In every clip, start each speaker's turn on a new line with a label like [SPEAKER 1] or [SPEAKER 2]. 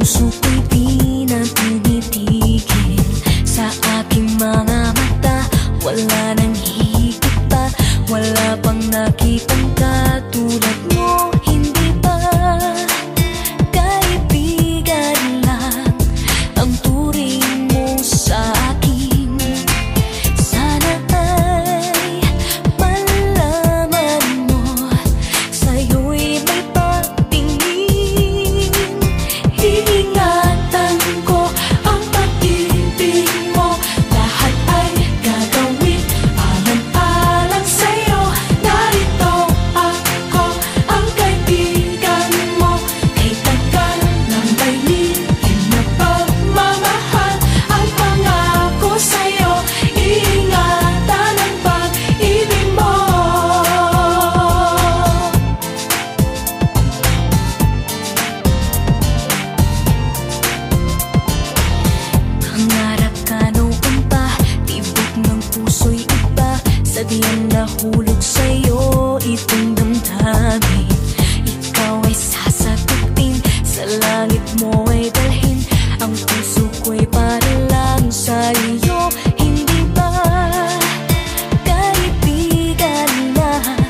[SPEAKER 1] puso ko'y di na tinitigil. Sa aking mga mata, wala nang higit pa. Wala pang nakitang katulad mo. Hindi ba kaibigan lang ang turing mo sa akin? Sana ay malaman mo, sa'yo'y may patingin. Iingatan ko ang pag-ibig mo. Lahat ay gagawin alang-alang sa'yo. Narito ako, ang kaibigan mo. Kay tagal nang may lihim na pagmamahal. Ang pangako sa'yo, iingatan ang pag-ibig mo. Pangarap ka noon pa, tibok ng puso'y iba. Sadyang nahulog sa'yo itong damdamin. Ikaw ay sasagutin, sa langit mo ay dalhin. Ang puso ko'y para lang sa iyo. Hindi ba kaibigan lang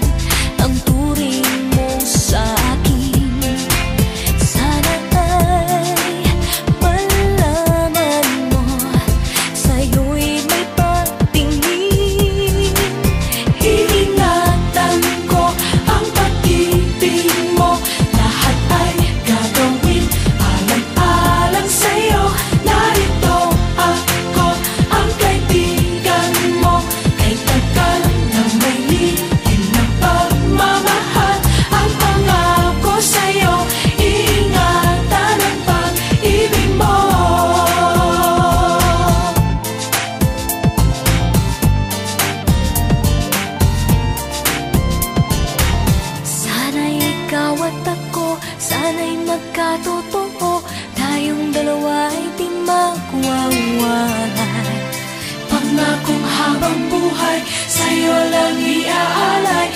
[SPEAKER 1] ang turing mo sa akin? Sana ay malaman mo, sa'yo'y may patingin. Iingatan ko ang pag-ibig mo. Lahat ay gagawin alang-alang sa'yo. Narito ako, ang kaibigan mo. Kay tagal nang may lihim na pagmamahal. Ang pangako sa'yo, iingatan ang pag-ibig mo. Sana'y ikaw at ako, sana'y magkatotoo. Tayong dalawa ay di magwawalay. Pangakong habang buhay, sa'yo lang iaalay.